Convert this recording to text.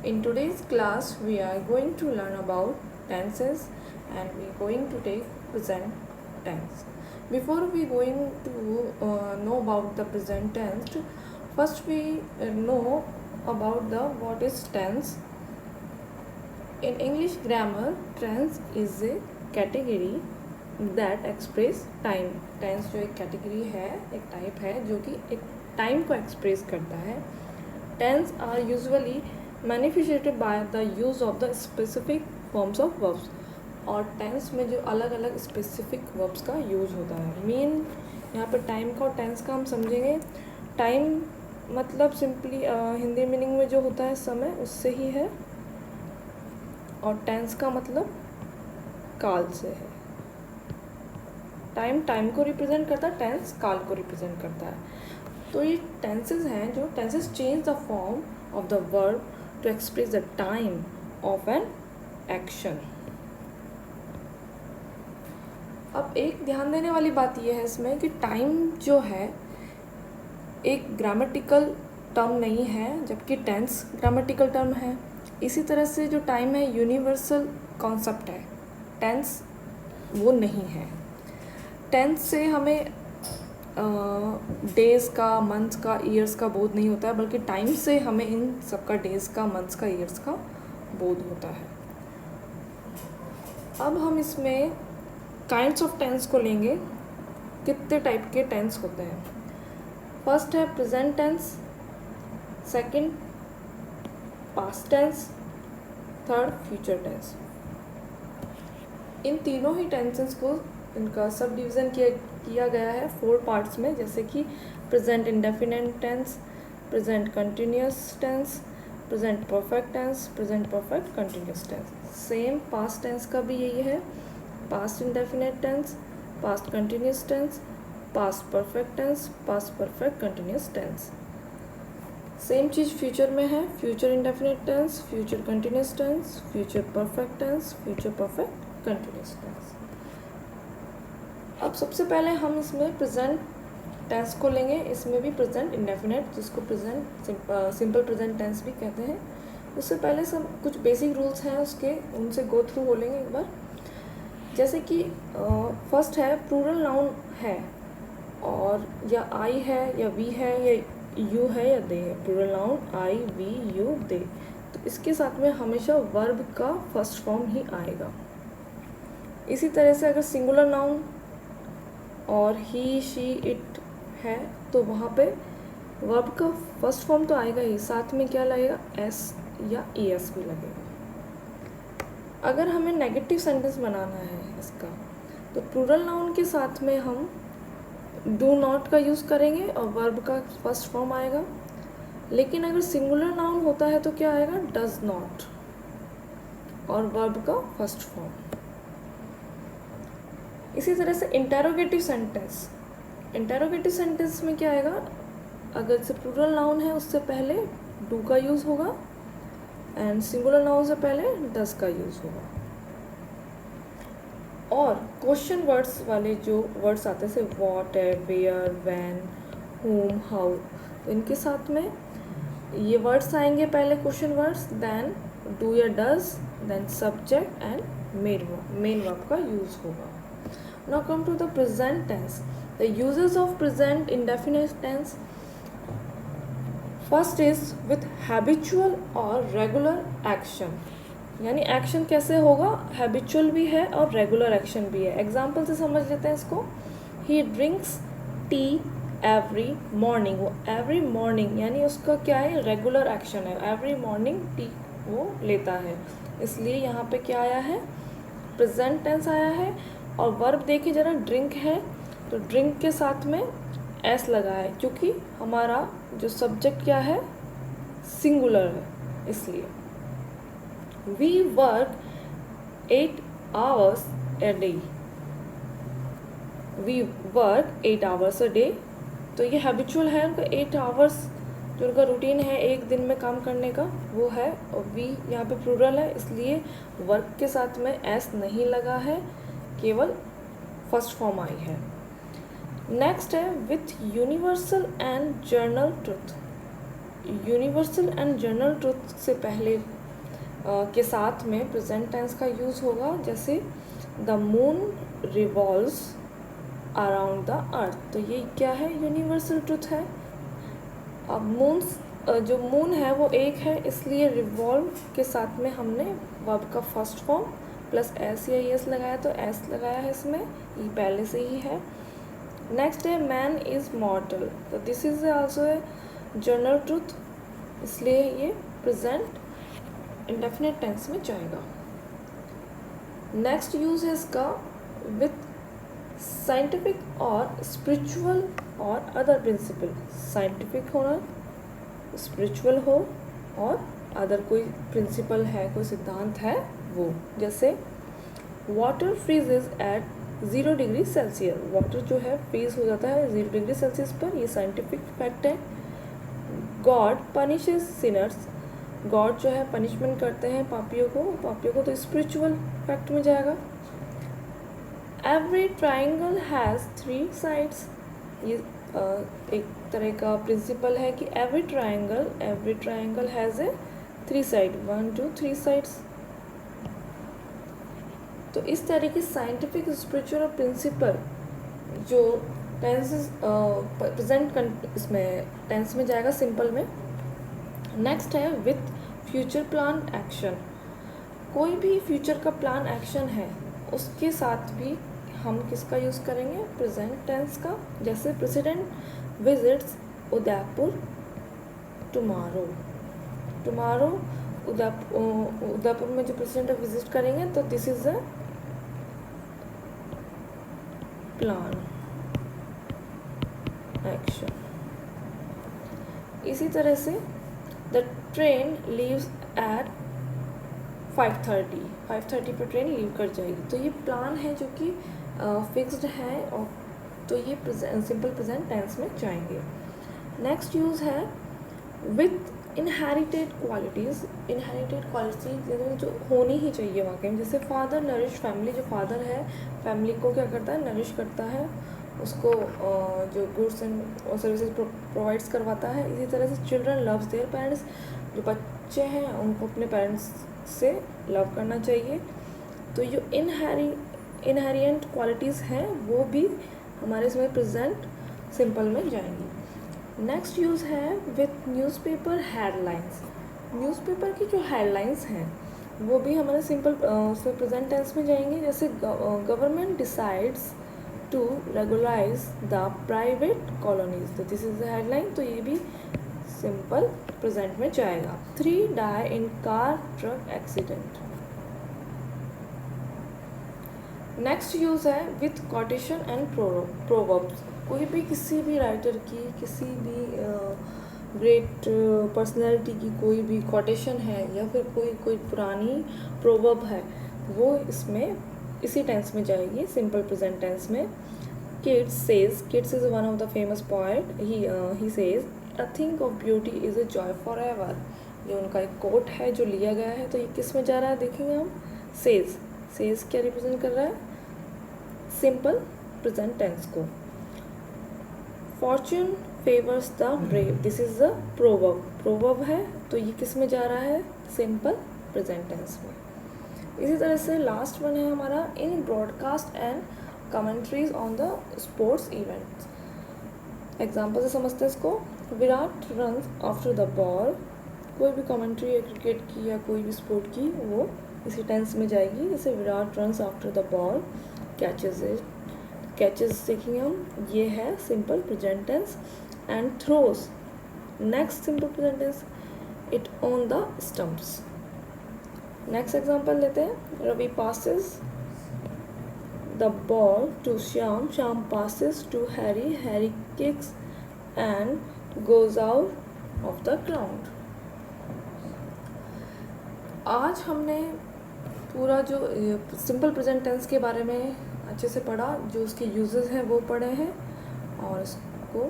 In today's class, we are going to learn about tenses and we are going to take present tense. Before we going to know about the present tense, first we know about the what is tense. In English grammar, tense is a category that express time. Tense जो एक category है, एक type है जो कि एक time को express करता है. Tense are usually manifested by the use of the specific forms of verbs. और टेंस में जो अलग अलग स्पेसिफिक वर्ब्स का यूज़ होता है. मेन यहाँ पे टाइम का और टेंस का हम समझेंगे. टाइम मतलब सिंपली हिंदी मीनिंग में जो होता है समय, उससे ही है. और टेंस का मतलब काल से है. टाइम को रिप्रेजेंट करता है, टेंस काल को रिप्रेजेंट करता है. तो ये टेंसेस हैं जो tenses change the form of the verb to express the time of an action. अब एक ध्यान देने वाली बात यह है इसमें कि टाइम जो है एक ग्रामेटिकल टर्म नहीं है, जबकि टेंस ग्रामेटिकल टर्म है. इसी तरह से जो टाइम है यूनिवर्सल कॉन्सेप्ट है, टेंस वो नहीं है. टेंस से हमें डेज़ का, मंथ्स का, ईयर्स का बोध नहीं होता है, बल्कि टाइम से हमें इन सबका डेज़ का, मंथ्स का, ईयर्स का बोध होता है. अब हम इसमें काइंड्स ऑफ टेंस को लेंगे. कितने टाइप के टेंस होते हैं. फर्स्ट है present tense, second past tense, third future tense. इन तीनों ही टेंसेस को इनका सब डिवीज़न किया गया है 4 पार्ट्स में, जैसे कि present indefinite tense, present continuous tense, present perfect tense, present perfect continuous tense. Same past tense का भी यही है. Past indefinite tense, past continuous tense, past perfect tense, past perfect continuous tense. Same चीज़ future में है. Future indefinite tense, future continuous tense, future perfect tense, future perfect continuous tense. अब सबसे पहले हम इसमें प्रेजेंट टेंस को लेंगे. इसमें भी प्रेजेंट इंडेफिनिट, जिसको प्रेजेंट सिंपल प्रेजेंट टेंस भी कहते हैं. उससे पहले सब कुछ बेसिक रूल्स हैं उसके, उनसे गो थ्रू हो लेंगे एक बार. जैसे कि फर्स्ट है प्लूरल नाउन है और या आई है या वी है या यू है या दे है. Plural noun I, we, you, they. तो इसके साथ में हमेशा वर्ब का फर्स्ट फॉर्म ही आएगा. इसी तरह से अगर सिंगुलर नाउन और ही, शी, इट है तो वहाँ पे वर्ब का फर्स्ट फॉर्म तो आएगा ही, साथ में क्या लगेगा, एस या ई एस भी लगेगा. अगर हमें नेगेटिव सेंटेंस बनाना है इसका, तो प्लूरल नाउन के साथ में हम डू नॉट का यूज़ करेंगे और वर्ब का फर्स्ट फॉर्म आएगा. लेकिन अगर सिंगुलर नाउन होता है तो क्या आएगा, डज नॉट और वर्ब का फर्स्ट फॉर्म. इसी तरह से इंटेरोगेटिव सेंटेंस. इंटेरोगेटिव सेंटेंस में क्या आएगा, अगर से प्लूरल नाउन है उससे पहले डू का यूज़ होगा एंड सिंगुलर नाउन से पहले डज का यूज़ होगा. और क्वेश्चन वर्ड्स वाले जो वर्ड्स आते हैं, जैसे व्हाट है, वेयर, व्हेन, whom, हाउ, तो इनके साथ में ये वर्ड्स आएंगे पहले क्वेश्चन वर्ड्स, देन डू या does, then subject and main verb का यूज़ होगा. Now come to the present tense. The uses of present indefinite tense. First is with habitual और regular action. यानी एक्शन कैसे होगा, habitual भी है और रेगुलर एक्शन भी है. एग्जाम्पल से समझ लेते हैं इसको. ही ड्रिंक्स टी एवरी मॉर्निंग. वो एवरी मॉर्निंग यानी उसका क्या है, रेगुलर एक्शन है. एवरी मॉर्निंग टी वो लेता है, इसलिए यहाँ पे क्या आया है, प्रेजेंट टेंस आया है. और वर्ब देखिए जरा, ड्रिंक है तो ड्रिंक के साथ में एस लगा है, क्योंकि हमारा जो सब्जेक्ट क्या है, सिंगुलर है, इसलिए. We work 8 hours a day. We work 8 hours a day. तो ये हैबिचुअल है उनका. 8 hours जो उनका रूटीन है एक दिन में काम करने का, वो है. और वी यहाँ पे प्लूरल है, इसलिए वर्क के साथ में एस नहीं लगा है, केवल फर्स्ट फॉर्म आई है. नेक्स्ट है with universal and journal truth. Universal and general truth से पहले के साथ में प्रेजेंट टेंस का यूज़ होगा, जैसे the moon revolves around the earth. तो ये क्या है, यूनिवर्सल ट्रुथ है। अब जो मून है वो एक है, इसलिए रिवॉल्व के साथ में हमने वर्ब का फर्स्ट फॉर्म प्लस एस या एस लगाया, तो एस लगाया है इसमें, ये पहले से ही है। नेक्स्ट है मैन इज़ मॉर्टल, तो this is also a general truth, इसलिए ये प्रेजेंट इंडेफिनिट टेंस में जाएगा। नेक्स्ट यूज है इसका विथ साइंटिफिक और स्पिरिचुअल और अदर प्रिंसिपल। साइंटिफिक होना, स्पिरिचुअल हो और अदर कोई प्रिंसिपल है, कोई सिद्धांत है वो, जैसे water freezes at 0 degree Celsius. Water जो है फ्रीज हो जाता है 0 डिग्री सेल्सियस पर, ये साइंटिफिक फैक्ट है। गॉड पनिशेज सिनर्स, गॉड जो है पनिशमेंट करते हैं पापियों को, तो स्पिरिचुअल फैक्ट में जाएगा। एवरी ट्राइंगल हैज़ 3 साइड्स, ये एक तरह का प्रिंसिपल है कि every triangle has a 3 side, 1 2 3 sides. तो इस तरह की साइंटिफिक, स्पिरिचुअल और प्रिंसिपल जो टेंसेस प्रेजेंट इसमें टेंस में जाएगा सिंपल में। नेक्स्ट है विथ फ्यूचर प्लान एक्शन। कोई भी फ्यूचर का प्लान एक्शन है उसके साथ भी हम किसका यूज़ करेंगे, प्रेजेंट टेंस का, जैसे president visits Udaipur tomorrow. Udaipur में जो प्रेसिडेंट विजिट करेंगे, तो this is a plan action. इसी तरह से द ट्रेन लीव्स एट 5:30 पर ट्रेन लीव कर जाएगी, तो ये प्लान है जो कि फिक्स्ड है, और तो ये सिंपल प्रेजेंट टेंस में जाएंगे। नेक्स्ट यूज़ है with inherited qualities. Inherited qualities जो होनी ही चाहिए वाकई में, जैसे फादर नरिश फैमिली, जो फादर है फैमिली को क्या करता है, नरिश करता है, उसको जो गुड्स एंड सर्विसेज प्रोवाइड्स करवाता है। इसी तरह से चिल्ड्रन लव्स देयर पेरेंट्स, जो बच्चे हैं उनको अपने पेरेंट्स से लव करना चाहिए। तो जो इनहेरिएंट क्वालिटीज़ हैं वो भी हमारे इसमें प्रेजेंट सिंपल में जाएंगी। नेक्स्ट यूज़ है विथ न्यूज़पेपर हेडलाइंस। न्यूज़पेपर की जो हेडलाइंस हैं वो भी हमारे सिंपल उसमें प्रेजेंट टेंस में जाएंगे, जैसे government decides to regularise the private colonies, तो दिस इज द हेडलाइन, तो ये भी सिंपल प्रेजेंट में जाएगा। 3 die in car truck accident. Next use है विथ कोटेशन एंड प्रोवर्ब्स। कोई भी किसी भी राइटर की, किसी भी ग्रेट पर्सनैलिटी की कोई भी कोटेशन है या फिर कोई पुरानी प्रोवर्ब है, वो इसमें इसी टेंस में जाएगी, सिंपल प्रेजेंट टेंस में। Kids is one of the famous poet, he says a thing of beauty is a joy for ever. ये उनका एक कोट है जो लिया गया है, तो ये किस में जा रहा है देखेंगे हम, सेज क्या रिप्रेजेंट कर रहा है, सिंपल प्रेजेंट टेंस को। Fortune favours the brave, this is the proverb है, तो ये किस में जा रहा है, सिंपल प्रेजेंट टेंस में। इसी तरह से लास्ट वन है हमारा in broadcast and commentaries on the sports events. Example से समझते हैं इसको। Virat runs after the ball, कोई भी कमेंट्री है क्रिकेट की या कोई भी स्पोर्ट की, वो इसी टेंस में जाएगी, जैसे Virat runs after the ball, catches सीखेंगे हम, ये है simple present tense. And throws, next simple present tense, it on the stumps. Next example लेते हैं। Ravi passes the ball to Shyam passes to Harry kicks and goes out of the ground. आज हमने पूरा जो सिंपल प्रेजेंट टेंस के बारे में अच्छे से पढ़ा, जो उसके यूजेस हैं वो पढ़े हैं, और इसको